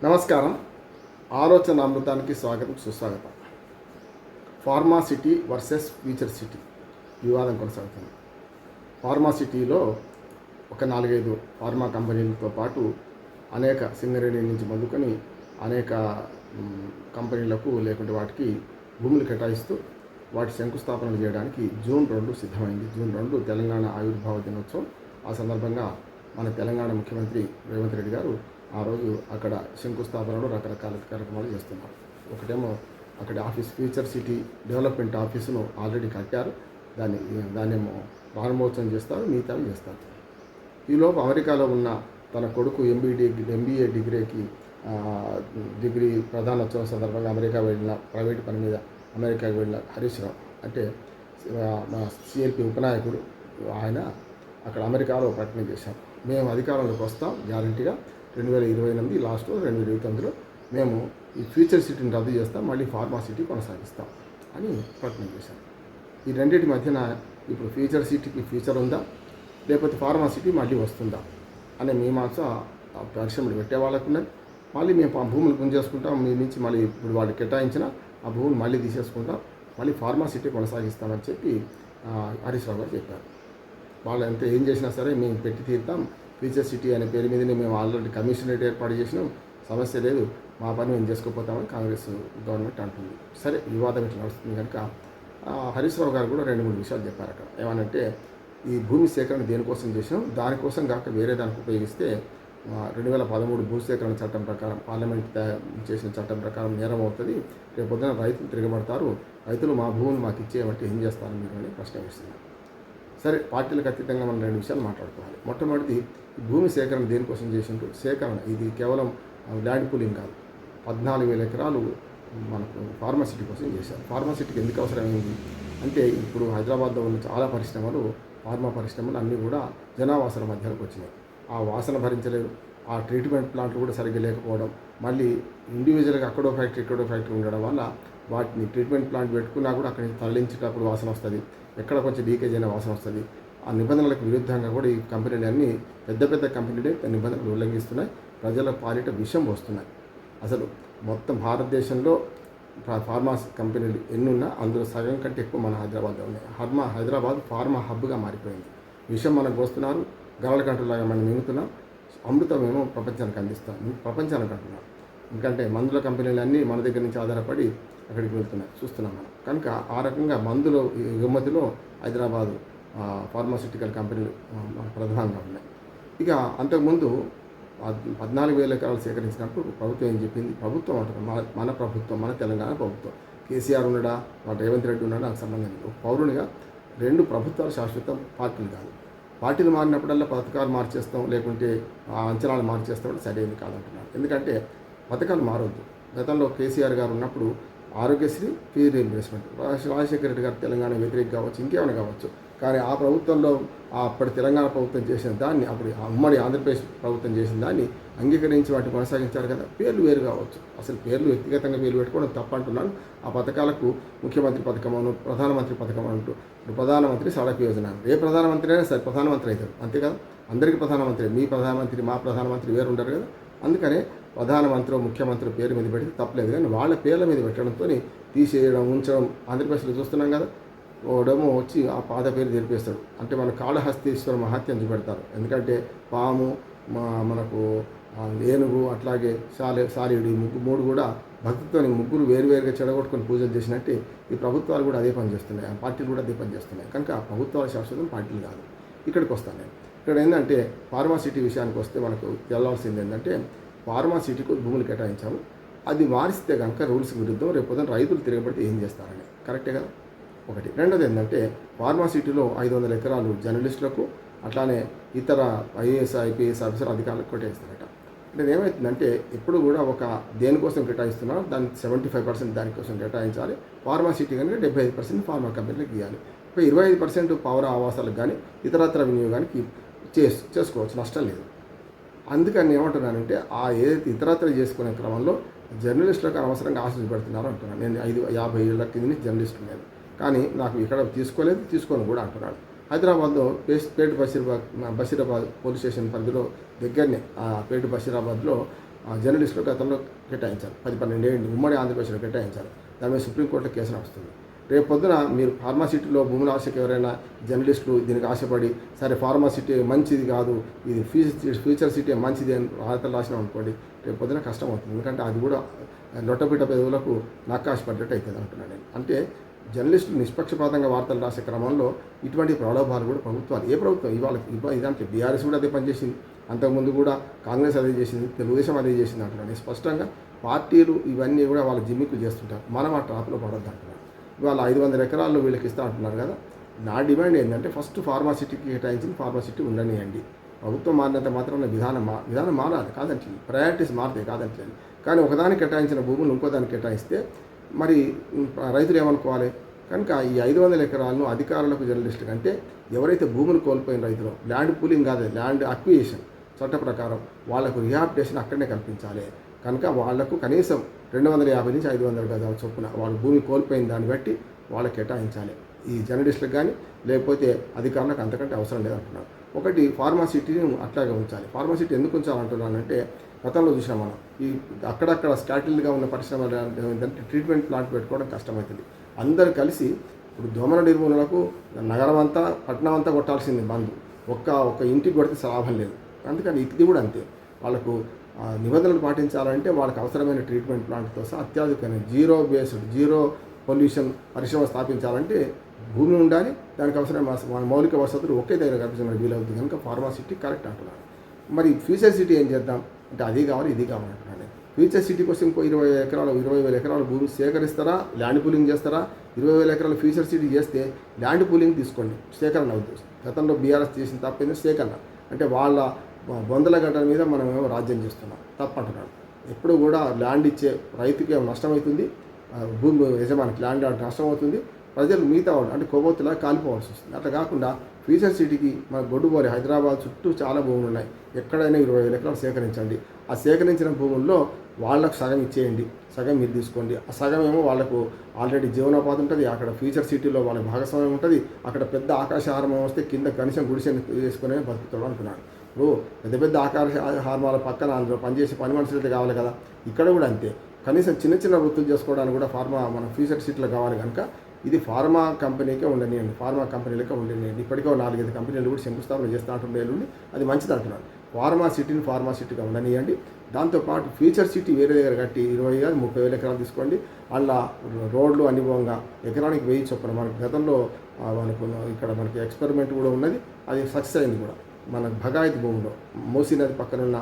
నమస్కారం. ఆలోచన అమృతానికి స్వాగతం, సుస్వాగతం. Pharma city versus future city వివాదం కొనసాగుతుంది. ఫార్మా సిటీలో ఒక 4-5 ఫార్మా కంపెనీలతో పాటు అనేక సింగరేణి నుంచి మొదలుకొని అనేక కంపెనీలకు లేకుంటే వాటికి భూములు కేటాయిస్తూ వాటి శంకుస్థాపనలు చేయడానికి జూన్ 2 సిద్ధమైంది. జూన్ 2 తెలంగాణ ఆవిర్భావ దినోత్సవం. ఆ సందర్భంగా మన తెలంగాణ ముఖ్యమంత్రి రేవంత్ రెడ్డి గారు ఆ రోజు అక్కడ శంకుస్థాపనలో రకరకాల కార్యక్రమాలు చేస్తున్నారు. ఒకటేమో అక్కడ ఆఫీస్ ఫ్యూచర్ సిటీ డెవలప్మెంట్ ఆఫీసును ఆల్రెడీ కట్టారు. దాన్నేమో ప్రారంభోత్సవం చేస్తారు, మిగతావి చేస్తారు. ఈలోపు అమెరికాలో ఉన్న తన కొడుకు ఎంబీఏ డిగ్రీ ప్రధానోత్సవం సందర్భంగా అమెరికా వెళ్ళిన ప్రైవేట్ పని మీద అమెరికాకి వెళ్ళిన హరీష్ రావు అంటే మా సిఎల్పి ఉపనాయకుడు, ఆయన అక్కడ అమెరికాలో ప్రకటన చేశారు. మేము అధికారంలోకి వస్తాం గ్యారంటీగా 2028 లాస్ట్లో 2029లో మేము ఈ ఫ్యూచర్ సిటీని రద్దు చేస్తాం, మళ్ళీ ఫార్మా సిటీ కొనసాగిస్తాం అని ప్రకటన చేశారు. ఈ రెండింటి మధ్యన ఇప్పుడు ఫ్యూచర్ సిటీకి ఫ్యూచర్ ఉందా, లేకపోతే ఫార్మా సిటీ మళ్ళీ వస్తుందా అనే మీమాంస పరిశ్రమలు పెట్టే వాళ్ళకు ఉన్నది. మళ్ళీ మేము ఆ భూములు గుంజేసుకుంటాం, మీ నుంచి మళ్ళీ ఇప్పుడు వాళ్ళు కేటాయించిన ఆ భూములు మళ్ళీ తీసేసుకుంటాం, మళ్ళీ ఫార్మా సిటీ కొనసాగిస్తామని చెప్పి హరీష్ రావు గారు చెప్పారు. వాళ్ళు ఎంత ఏం చేసినా సరే మేము పెట్టి తీరుతాం, ఫ్యూచర్ సిటీ అనే పేరు మీదనే మేము ఆల్రెడీ కమిషనరేట్ ఏర్పాటు చేసినాం, సమస్య లేదు, మా పని మేము చేసుకోపోతామని కాంగ్రెస్ గవర్నమెంట్ అంటుంది. సరే, వివాదం ఇట్లా నడుస్తుంది కనుక హరీష్ రావు గారు కూడా 2-3 విషయాలు చెప్పారు అక్కడ. ఏమనంటే, ఈ భూమి సేకరణ దేనికోసం చేసినాం, దానికోసం కాక వేరే దానికి ఉపయోగిస్తే 2013 భూసేకరణ చట్టం ప్రకారం పార్లమెంట్ చేసిన చట్టం ప్రకారం నేరం అవుతుంది. రేపు పొద్దున రైతులు తిరగబడతారు, రైతులు మా భూములు మాకు ఇచ్చేయమంటే ఏం చేస్తారు మీరు అని ప్రశ్న వేస్తున్నారు. సరే, పార్టీలకు అతీతంగా మనం 2 విషయాలు మాట్లాడుకోవాలి. మొట్టమొదటిది, భూమి సేకరణ దేనికోసం చేసిండ్రు? సేకరణ ఇది కేవలం ల్యాండ్ పూలింగ్ కాదు. 14,000 ఎకరాలు మనకు ఫార్మాసిటీ కోసం చేశారు. ఫార్మాసిటీకి ఎందుకు అవసరమైంది అంటే, ఇప్పుడు హైదరాబాద్లో ఉన్న చాలా పరిశ్రమలు, ఫార్మా పరిశ్రమలు అన్నీ కూడా జనావాసాల మధ్యలోకి వచ్చినాయి. ఆ వాసన భరించలేదు, ఆ ట్రీట్మెంట్ ప్లాంట్లు కూడా సరిగ్గా లేకపోవడం, మళ్ళీ ఇండివిజువల్గా అక్కడో ఫ్యాక్టరీ ఉండడం వల్ల వాటిని ట్రీట్మెంట్ ప్లాంట్ పెట్టుకున్నా కూడా అక్కడి నుంచి తరలించేటప్పుడు వాసన వస్తుంది, ఎక్కడ కొంచెం లీకేజ్ అయిన వాసన వస్తుంది. ఆ నిబంధనలకు విరుద్ధంగా కూడా ఈ కంపెనీలు అన్నీ పెద్ద పెద్ద నిబంధనలు ఉల్లంఘిస్తున్నాయి, ప్రజల పాలిట విషం వస్తున్నాయి. అసలు మొత్తం భారతదేశంలో ఫార్మా కంపెనీలు ఎన్నున్నా అందులో సగం కంటే ఎక్కువ మన హైదరాబాద్లో ఉన్నాయి. హైదరాబాద్ ఫార్మా హబ్గా మారిపోయింది. విషం మనకు వస్తున్నారు, గరళ కంటులాగా మనం మింగుతున్నాం, అమృతమేమో ప్రపంచానికి అంటున్నాం. ఎందుకంటే మందుల కంపెనీలు అన్నీ మన దగ్గర నుంచి ఆధారపడి అక్కడికి వెళ్తున్నాయి, చూస్తున్నాం మనం. కనుక ఆ రకంగా మందుల ఎగుమతిలో హైదరాబాదు ఫార్మాసిటికల్ కంపెనీలు ప్రధానంగా ఉన్నాయి. ఇక అంతకుముందు 14,000 ఎకరాలు సేకరించినప్పుడు ప్రభుత్వం ఏం చెప్పింది? ప్రభుత్వం అంటారు, మన ప్రభుత్వం, మన తెలంగాణ ప్రభుత్వం. కేసీఆర్ ఉన్నాడా, రేవంత్ రెడ్డి ఉన్నాడా, నాకు సంబంధం లేదు. పౌరునిగా 2 ప్రభుత్వాలు శాశ్వతం, పార్టీలు కాదు. పార్టీలు మారినప్పుడల్లా పథకాలు మార్చేస్తాం, లేకుంటే ఆ అంచనాలు మార్చేస్తాం, సరైనది కాదంటున్నారు. ఎందుకంటే పథకాలు మారొద్దు. గతంలో కేసీఆర్ గారు ఉన్నప్పుడు ఆరోగ్యశ్రీ, ఫీ రీయింబర్స్మెంట్, రాజశేఖర రెడ్డి గారు తెలంగాణ వ్యతిరేక కావచ్చు, ఇంకేమైనా కావచ్చు, కానీ ఆ ప్రభుత్వంలో అప్పటి తెలంగాణ ప్రభుత్వం చేసిన దాన్ని, అప్పుడు ఉమ్మడి ఆంధ్రప్రదేశ్ ప్రభుత్వం చేసిన దాన్ని అంగీకరించి వాటిని కొనసాగించారు కదా. పేర్లు వేరు కావచ్చు, అసలు పేర్లు వ్యక్తిగతంగా పేర్లు పెట్టుకోవడం తప్పంటున్నాను. ఆ పథకాలకు ముఖ్యమంత్రి పథకం అను, ప్రధానమంత్రి పథకం అంటూ, ఇప్పుడు ప్రధానమంత్రి సడక్ యోజన, ఏ ప్రధానమంత్రి అయినా సరే ప్రధానమంత్రి అవుతారు, అంతే కదా. అందరికీ ప్రధానమంత్రి, మీ ప్రధానమంత్రి మా ప్రధానమంత్రి వేరు ఉంటారు కదా. అందుకనే ప్రధానమంత్రి ముఖ్యమంత్రి పేరు మీద పెడితే తప్పలేదు, కానీ వాళ్ళ పేర్ల మీద పెట్టడంతో తీసేయడం, ఉంచడం ఆంధ్రప్రదేశ్లో చూస్తున్నాం కదా. ఓడేమో వచ్చి ఆ పాత పేరు జరిపేస్తాడు, అంటే మన కాళహస్తీశ్వర మహాత్యం చూపెడతారు. ఎందుకంటే పాము, మనకు ఏనుగు, అట్లాగే సాలీడి, మూడు కూడా భక్తితో ముగ్గురు వేరువేరుగా చెడగొట్టుకొని పూజలు చేసినట్టే ఈ ప్రభుత్వాలు కూడా అదే పని చేస్తున్నాయి, పార్టీలు కూడా అదే పని చేస్తున్నాయి. కనుక ప్రభుత్వాల శాశ్వతం, పార్టీలు కాదు. ఇక్కడికి వస్తాను నేను. ఇక్కడ ఏంటంటే ఫార్మా సిటీ విషయానికి వస్తే మనకు తెలవాల్సింది ఏంటంటే, ఫార్మా సిటీకు భూములు కేటాయించాము, అది మారిస్తే కనుక రూల్స్ విరుద్ధం, రేపు పొద్దున రైతులు తిరగబడితే ఏం చేస్తారని. కరెక్టే కదా, ఒకటి. రెండోది ఏంటంటే, ఫార్మా సిటీలో 500 ఎకరాలు జర్నలిస్టులకు, అట్లానే ఇతర ఐఏఎస్ ఐపీఎస్ ఆఫీసర్ అధికారులకు కేటాయిస్తారట. అంటే ఏమవుతుందంటే, ఎప్పుడు కూడా ఒక దేనికోసం కేటాయిస్తున్నారు, దానికి 75% దానికోసం కేటాయించాలి. ఫార్మా సిటీ కనుక 75% ఫార్మా కంపెనీలకు ఇవ్వాలి. 25% పౌర ఆవాసాలకు కానీ ఇతరత్ర వినియోగానికి చేసుకోవచ్చు, నష్టం లేదు. అందుకని ఏమంటున్నానంటే, ఆ ఏదైతే ఇతరత్ర చేసుకునే క్రమంలో జర్నలిస్టులకు అనవసరంగా ఆశలు పెడుతున్నారు అంటున్నాను. నేను 50 ఏళ్ళ కింద నుంచి జర్నలిస్ట్ ఉన్నాను, కానీ నాకు ఇక్కడ తీసుకోను కూడా అంటున్నాడు. హైదరాబాద్లో పేటు బషీరాబాద్ పోలీస్ స్టేషన్ పరిధిలో దగ్గరనే, ఆ పేటు బషీరాబాద్లో జర్నలిస్టులు గతంలో కేటాయించారు, 10-12 ఏళ్ళు ఉమ్మడి ఆంధ్రప్రదేశ్లో కేటాయించారు. దాని మీద సుప్రీంకోర్టులో కేసు నడుస్తుంది. రేపు పొద్దున మీరు ఫార్మాసిటీలో భూముల ఆశకు ఎవరైనా జర్నలిస్టులు దీనికి ఆశపడి సరే ఫార్మాసిటీ మంచిది కాదు, ఇది ఫ్యూచర్ సిటీ మంచిది అని వార్తలు రాసినాం అనుకోండి, రేపు పొద్దున కష్టం అవుతుంది. ఎందుకంటే అది కూడా లొట్టపిట్ట పెదవులకు నక్కాశ పడ్డట్టు అవుతుంది అంటున్నాను నేను. అంటే జర్నలిస్టులు నిష్పక్షపాతంగా వార్తలు రాసే క్రమంలో ఇటువంటి ప్రలోభాలు కూడా ప్రభుత్వాలు, ఏ ప్రభుత్వం ఇదంటే బీఆర్ఎస్ కూడా అదే పనిచేసింది, అంతకుముందు కూడా కాంగ్రెస్ అదే చేసింది, తెలుగుదేశం అదే చేసింది అంటున్నాను. స్పష్టంగా పార్టీలు ఇవన్నీ కూడా వాళ్ళ జిమ్మిక్కులు చేస్తుంటారు. మనం ఆ ట్రాప్లో పడొద్దు అంటున్నాను. ఇవాళ 500 ఎకరాల్లో వీళ్ళకి ఇస్తా అంటున్నారు కదా. నా డిమాండ్ ఏంటంటే ఫస్ట్ ఫార్మాసిటీకి కేటాయించింది ఫార్మాసిటీ ఉండనియండి. ప్రభుత్వం మారినంత మాత్రం విధానం మారాలి కాదంటే, ప్రయారిటీస్ మారుతాయి కాదంటే. కానీ ఒకదానికి కేటాయించిన భూములు ఇంకోదానికి కేటాయిస్తే మరి రైతులు ఏమనుకోవాలి? కనుక ఈ 500 ఎకరాలను అధికారులకు జర్నలిస్టులకు అంటే ఎవరైతే భూములు కోల్పోయిన రైతులు, ల్యాండ్ పూలింగ్ కాదు, ల్యాండ్ అక్విజిషన్ చట్ట ప్రకారం వాళ్లకు రిహాబిటేషన్ అక్కడనే కల్పించాలి. కనుక వాళ్లకు కనీసం 250 నుంచి 500 గజాల చొప్పున వాళ్ళు భూమి కోల్పోయిన దాన్ని బట్టి వాళ్ళకి కేటాయించాలి. ఈ జర్నలిస్టులకు కానీ లేకపోతే అధికారులకు అంతకంటే అవసరం లేదంటున్నారు. ఒకటి ఫార్మాసిటీని అట్లాగే ఉంచాలి. ఫార్మాసిటీ ఎందుకు ఉంచాలంటున్నానంటే గతంలో చూసాం మనం, ఈ అక్కడక్కడ స్టాటిల్గా ఉన్న పరిశ్రమలు ఏంటంటే ట్రీట్మెంట్ ప్లాంట్ పెట్టుకోవడం కష్టమవుతుంది. అందరూ కలిసి ఇప్పుడు దోమల నిర్మూలనకు నగరం అంతా పట్టణం అంతా కొట్టాల్సింది బంధు, ఒక్క ఇంటికి కొడితే లాభం లేదు. అందుకని ఇది కూడా అంతే, వాళ్ళకు నిబంధనలు పాటించాలంటే వాళ్ళకి అవసరమైన ట్రీట్మెంట్ ప్లాంట్తో సహా అత్యాధునికమైన జీరో పొల్యూషన్ పరిశ్రమ స్థాపించాలంటే భూమి ఉండాలి, దానికి అవసరమైన మౌలిక వసతులు ఒకే దగ్గర కల్పించడం వీలవుతుంది. కనుక ఫార్మాసిటీ కరెక్ట్ అంటున్నారు. మరి ఫ్యూచర్ సిటీ ఏం చేద్దాం అంటే అది కావాలి ఇది కావాలి అంటున్నాను. ఫ్యూచర్ సిటీ కోసం ఇంకో 20,000 ఎకరాల భూమి సేకరిస్తారా, ల్యాండ్ పూలింగ్ చేస్తారా? 20,000 ఎకరాల ఫ్యూచర్ సిటీ చేస్తే ల్యాండ్ పూలింగ్ తీసుకోండి, సేకరణ అవుతుంది. గతంలో బీఆర్ఎస్ చేసిన తప్పేంది సేకరణ, అంటే వాళ్ళ వందల గంటల మీద మనమేమో రాజ్యం చేస్తున్నాం, తప్పంటున్నాడు. ఎప్పుడు కూడా ల్యాండ్ ఇచ్చే రైతుకి ఏమో నష్టమవుతుంది, భూమి యజమానికి ల్యాండ్ నష్టం అవుతుంది, ప్రజలు మిగతా వాళ్ళు అంటే కొవ్వొత్తులా కాలిపోవాల్సి వస్తుంది. అట్లా కాకుండా ఫ్యూచర్ సిటీకి మన గొడ్డుబోరి హైదరాబాద్ చుట్టూ చాలా భూములు ఉన్నాయి, ఎక్కడైనా 20,000 ఎకరాలు సేకరించండి. ఆ సేకరించిన భూముల్లో వాళ్ళకు సగం ఇచ్చేయండి, సగం మీరు తీసుకోండి. ఆ సగం ఏమో వాళ్ళకు ఆల్రెడీ జీవనోపాధి ఉంటుంది, అక్కడ ఫ్యూచర్ సిటీలో వాళ్ళ భాగస్వామ్యం ఉంటుంది, అక్కడ పెద్ద ఆకాశహారం వస్తే కింద కనీసం గుడిసెని వేసుకునే బతుకుతాడు అంటున్నాడు. ఇప్పుడు పెద్ద ఆకాశ హార్మాల పక్కన అందులో పనిచేసే పని మనుషులైతే కావాలి కదా, ఇక్కడ కూడా అంతే. కనీసం చిన్న వృత్తులు చేసుకోవడానికి కూడా మన ఫ్యూచర్ సిటీలో కావాలి. కనుక ఇది ఫార్మా కంపెనీకే ఉండనియండి, ఫార్మా కంపెనీలకే ఉండనియండి. ఇప్పటికే 4-5 కంపెనీలు కూడా శంకుస్థాపన చేస్తూ అంటుండేళ్ళు, అది మంచిది అంటున్నారు. ఫార్మా సిటీగా ఉండనియండి. దాంతోపాటు ఫ్యూచర్ సిటీ వేరే దగ్గర కట్టి 20,000-30,000 ఎకరాలు తీసుకోండి. అలా రోడ్లు అనుభవంగా ఎకరానికి 1000 చొప్పున మనకు గతంలో ఇక్కడ మనకి ఎక్స్పెరిమెంట్ కూడా ఉన్నది, అది సక్సెస్ అయింది కూడా. మన భగాయత్ భూముల్లో మూసీ నది పక్కన ఉన్న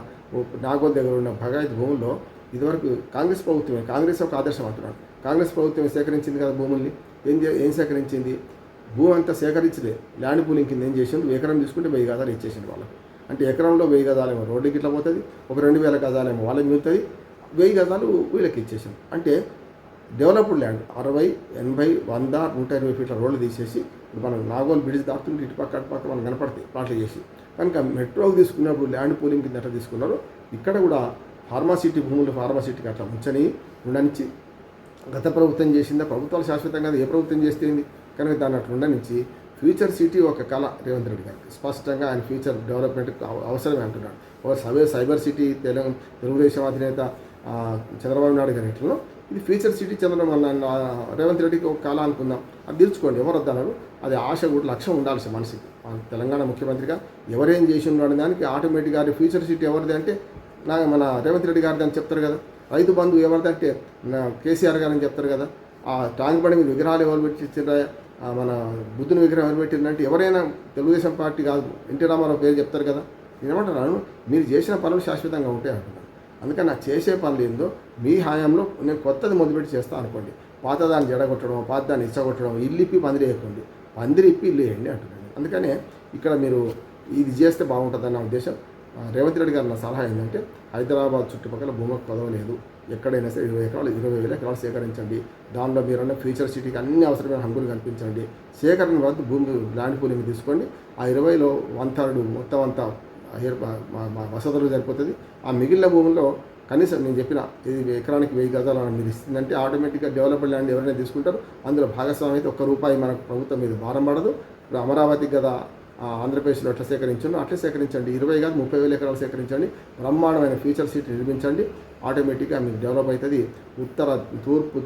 నాగోల్ దగ్గర ఉన్న భగాయత్ భూముల్లో ఇదివరకు కాంగ్రెస్ ఒక ఆదర్శం అంటున్నాడు. కాంగ్రెస్ ప్రభుత్వం సేకరించింది కదా భూముల్ని, ఏం సేకరించింది? భూమి అంతా సేకరించలే, ల్యాండ్ పూలింగ్ కింద ఏం చేసింది, ఎకరం తీసుకుంటే 1000 గజాలు ఇచ్చేసింది వాళ్ళకు. అంటే ఎకరంలో 1000 గజాలేమో రోడ్డుకి ఇట్లా పోతుంది, ఒక 2,000 గజాలేమో వాళ్ళకి మిగులుతుంది, 1000 గజాలు వీళ్ళకి ఇచ్చేసింది. అంటే డెవలప్డ్ ల్యాండ్ 60, 80, 100, 120 ఫీట్ల రోడ్లు తీసేసి మనం నాగోల్ బ్రిడ్జ్ దాటుతుంటే ఇటుపక్క అటుపక్క మనం కనపడతాయి ప్లాట్లు చేసి. కనుక మెట్రోకి తీసుకున్నప్పుడు ల్యాండ్ పూలింగ్ కింద ఎట్లా తీసుకున్నారు, ఇక్కడ కూడా ఫార్మాసిటీ భూములు ఫార్మాసిటీకి అట్లా ఉండనిచ్చి గత ప్రభుత్వం చేసిందా, ప్రభుత్వాలు శాశ్వతంగా ఏ ప్రభుత్వం చేస్తేంది, కనుక దాన్ని అట్లా ఉండనిచ్చి ఫ్యూచర్ సిటీ ఒక కళ రేవంత్ రెడ్డి గారికి స్పష్టంగా ఆయన ఫ్యూచర్ డెవలప్మెంట్కి అవసరమే అంటున్నాడు. ఒక సైబర్ సిటీ తెలుగుదేశం అధినేత చంద్రబాబు నాయుడు గారి ఇట్లలో ఇది ఫ్యూచర్ సిటీ రేవంత్ రెడ్డికి ఒక కళ అనుకుందాం, అది తీర్చుకోండి, ఎవరు వద్దన్నారు. అది ఆశ కూడా లక్ష్యం ఉండాల్సి మనిషికి. తెలంగాణ ముఖ్యమంత్రిగా ఎవరేం చేసి ఉన్నాడు దానికి ఆటోమేటిక్గా ఫ్యూచర్ సిటీ ఎవరిది అంటే మన రేవంత్ రెడ్డి గారిది అని చెప్తారు కదా. రైతు బంధు ఎవరిది అంటే కేసీఆర్ గారు అని చెప్తారు కదా. ఆ ట్యాంక్ బండి మీద విగ్రహాలు ఎవరు పెట్టించారా, మన బుద్ధుని విగ్రహం ఎవరు పెట్టిందంటే ఎవరైనా తెలుగుదేశం పార్టీ కాదు ఎన్టీ రామారావు పేరు చెప్తారు కదా. నేనేమంటున్నాను, మీరు చేసిన పనులు శాశ్వతంగా ఉంటాయి అంటున్నాను. అందుకని నాకు చేసే పనులు ఏందో మీ హాయంలో నేను కొత్తది మొదలుపెట్టి చేస్తా అనుకోండి, పాతదాన్ని జడగొట్టడం, పాతదాన్ని ఇచ్చగొట్టడం, ఇల్లు ఇప్పి పందిరి వేయకండి, పందిరి ఇప్పి ఇల్లు వేయండి అంటున్నాను. అందుకనే ఇక్కడ మీరు ఇది చేస్తే బాగుంటుందన్న ఉద్దేశం. రేవంత్ రెడ్డి గారు నా సలహా ఏంటంటే హైదరాబాద్ చుట్టుపక్కల భూమికి కొదవ లేదు, ఎక్కడైనా సరే 20,000 ఎకరాలు సేకరించండి. దానిలో మీరున్న ఫ్యూచర్ సిటీకి అన్ని అవసరమైన హంగులు కల్పించండి. సేకరణ వద్ద భూమి ల్యాండ్ పూలింగ్ తీసుకోండి. ఆ 20లో 1/3 మొత్తం అంతా వసతులు సరిపోతుంది. ఆ మిగిలిన భూముల్లో కనీసం నేను చెప్పిన ఇది ఎకరానికి 1000 గజాలు మీరు ఇస్తుందంటే ఆటోమేటిక్గా డెవలప్డ్ ల్యాండ్ ఎవరైనా తీసుకుంటారు. అందులో భాగస్వామి అయితే ₹1 మనకు ప్రభుత్వం మీద భారం పడదు. ఇప్పుడు అమరావతికి కదా ఆంధ్రప్రదేశ్లో ఎట్లా సేకరించానో అట్లా సేకరించండి. 20 కాదు 30,000 ఎకరాలు సేకరించండి. బ్రహ్మాండమైన ఫ్యూచర్ సిటీ నిర్మించండి. ఆటోమేటిక్గా మీకు డెవలప్ అవుతుంది. ఉత్తర, తూర్పు,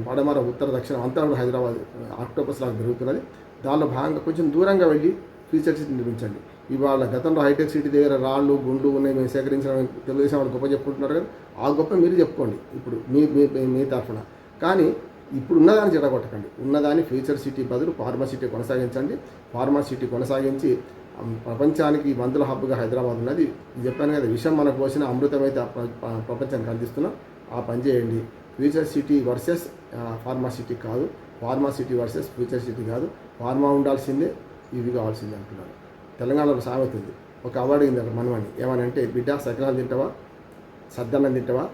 పడమర, ఉత్తర, దక్షిణం అంతా కూడా హైదరాబాద్ ఆక్టోపస్ లాగా పెరుగుతున్నది. దానిలో భాగంగా కొంచెం దూరంగా వెళ్ళి ఫ్యూచర్ సిటీ నిర్మించండి. ఇవాళ గతంలో హైటెక్ సిటీ దగ్గర రాళ్ళు గుండ్లు ఉన్నాయి, మేము సేకరించిన తెలుగుదేశం వాళ్ళు గొప్ప చెప్పుకుంటున్నారు కదా, ఆ గొప్ప మీరు చెప్పుకోండి ఇప్పుడు మీ తరఫున. కానీ ఇప్పుడు ఉన్నదాన్ని చెడగొట్టకండి. ఉన్నదాన్ని ఫ్యూచర్ సిటీ బదులు ఫార్మా సిటీ కొనసాగించండి. ఫార్మా సిటీ కొనసాగించి ప్రపంచానికి మందుల హబ్గా హైదరాబాద్ ఉన్నది. చెప్పాను కదా, విషయం మనకు పోసిన అమృతం అయితే ప్రపంచానికి అందిస్తున్నాం. ఆ పని చేయండి. Future city versus pharma city కాదు, pharma city versus future city కాదు. ఫార్మా ఉండాల్సిందే, ఇవి కావాల్సిందే అంటున్నారు. తెలంగాణలో సామెత ఉంది, ఒక అవార్డు అయింది అక్కడ మనమని. ఏమనంటే, బిడ్డ సకినాలు తింటావా, సద్దన్నం తింటావా,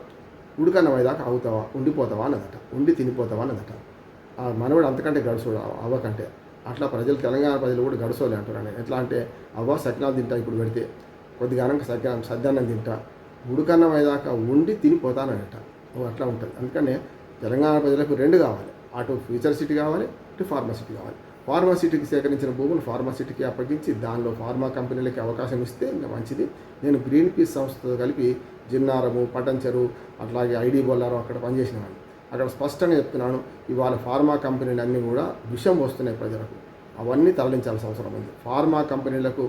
ఉడికన్నం అయ్యేదాకా అవుతావా, ఉండిపోతావా అన్నదట, ఉండి తినిపోతావా అన్నదట. ఆ మనవాడు అంతకంటే గడుసోడు అవ్వకంటే. అట్లా ప్రజలు, తెలంగాణ ప్రజలు కూడా గడుసోలే అంటున్నాను. ఎట్లా అంటే, అవ్వ సకినాలు తింటా ఇప్పుడు పెడితే, కొద్దిగానం సద్దన్నం తింటా, ఉడికన్నం అయ్యేదాకా ఉండి తినిపోతానట. అట్లా ఉంటుంది. అందుకనే తెలంగాణ ప్రజలకు రెండు కావాలి, అటు ఫ్యూచర్ సిటీ కావాలి, ఇటు ఫార్మా సిటీ కావాలి. ఫార్మా సిటీకి సేకరించిన భూములు ఫార్మా సిటీకి అప్పగించి దానిలో ఫార్మా కంపెనీలకి అవకాశం ఇస్తే ఇంకా మంచిది. నేను గ్రీన్ పీస్ సంస్థతో కలిపి జిన్నారము, పటంచెరు, అట్లాగే ఐడి బొల్లారం అక్కడ పనిచేసినవాడిని. అక్కడ స్పష్టంగా చెప్తున్నాను, ఇవాళ ఫార్మా కంపెనీలు అన్నీ కూడా విషం వస్తున్నాయి ప్రజలకు. అవన్నీ తరలించాల్సిన అవసరం ఉంది. ఫార్మా కంపెనీలకు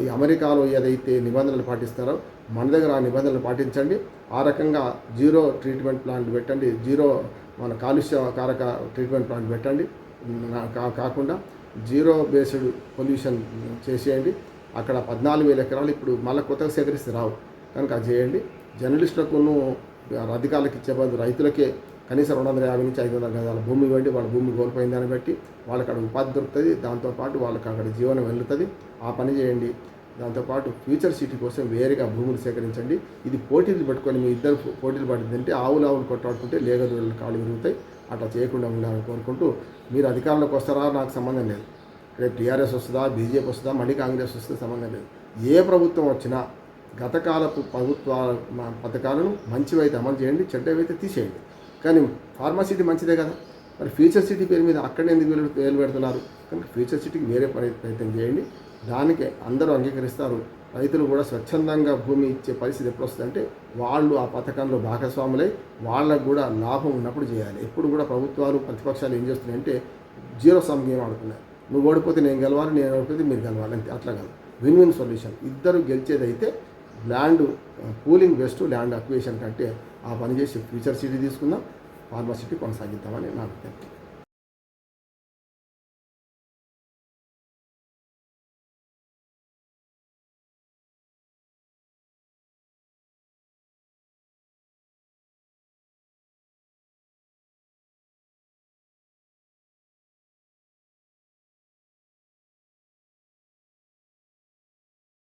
ఈ అమెరికాలో ఏదైతే నిబంధనలు పాటిస్తారో మన దగ్గర ఆ నిబంధనలు పాటించండి. ఆ రకంగా జీరో ట్రీట్మెంట్ ప్లాంట్ పెట్టండి, జీరో మన కాలుష్య కారక ట్రీట్మెంట్ ప్లాంట్ పెట్టండి. కాకుండా జీరో బేస్డ్ పొల్యూషన్ చేసేయండి. అక్కడ 14,000 ఎకరాలు ఇప్పుడు మళ్ళీ కొత్తగా సేకరిస్తే రావు కనుక అది చేయండి. జర్నలిస్టులకును అధికారులకు ఇచ్చే బదులు రైతులకే కనీసం 250 నుంచి 500 గజాల భూమి ఇవ్వండి. వాళ్ళ భూమి కోల్పోయిన దాన్ని బట్టి వాళ్ళకి అక్కడ ఉపాధి దొరుకుతుంది, దాంతోపాటు వాళ్ళకి అక్కడ జీవనం వెళ్తుంది. ఆ పని చేయండి. దాంతోపాటు ఫ్యూచర్ సిటీ కోసం వేరేగా భూములు సేకరించండి. ఇది పోటీలు పెట్టుకొని మీ ఇద్దరు పోటీలు పడిందంటే ఆవులు కొట్టాడుకుంటే లేగదూడలు కాళ్ళు విరుగుతాయి. అట్లా చేయకుండా ఉండాలని కోరుకుంటూ, మీరు అధికారంలోకి వస్తారా నాకు సంబంధం లేదు. రేపు టీఆర్ఎస్ వస్తుందా, బీజేపీ వస్తుందా, మళ్ళీ కాంగ్రెస్ వస్తుందా సంబంధం లేదు. ఏ ప్రభుత్వం వచ్చినా గతకాలపు ప్రభుత్వ పథకాలను మంచివైతే అమలు చేయండి, చెడ్డవైతే తీసేయండి. కానీ ఫార్మా సిటీ మంచిదే కదా, మరి ఫ్యూచర్ సిటీ పేరు మీద అక్కడే ఎందుకు వేలు పెడుతున్నారు? కనుక ఫ్యూచర్ సిటీకి వేరే ప్రయత్నం చేయండి. దానికి అందరూ అంగీకరిస్తారు. రైతులు కూడా స్వచ్ఛందంగా భూమి ఇచ్చే పరిస్థితి ఎప్పుడు వస్తుందంటే వాళ్ళు ఆ పథకంలో భాగస్వాములై వాళ్ళకు కూడా లాభం ఉన్నప్పుడు చేయాలి. ఎప్పుడు కూడా ప్రభుత్వాలు ప్రతిపక్షాలు ఏం చేస్తున్నాయంటే జీరో సమ్ గేమ్ ఆడుతున్నాయి. నువ్వు ఓడిపోతే నేను గెలవాలి, నేను ఓడిపోతే మీరు గెలవాలి, అంతే. అట్లా కాదు, విన్ విన్ సొల్యూషన్. ఇద్దరు గెలిచేదైతే land pooling best, land acquisition కంటే ఆ పని చేసి ఫ్యూచర్ సిటీ తీసుకుందాం, ఫార్మా సిటీ కొనసాగిద్దామని నా అభిప్రాయం.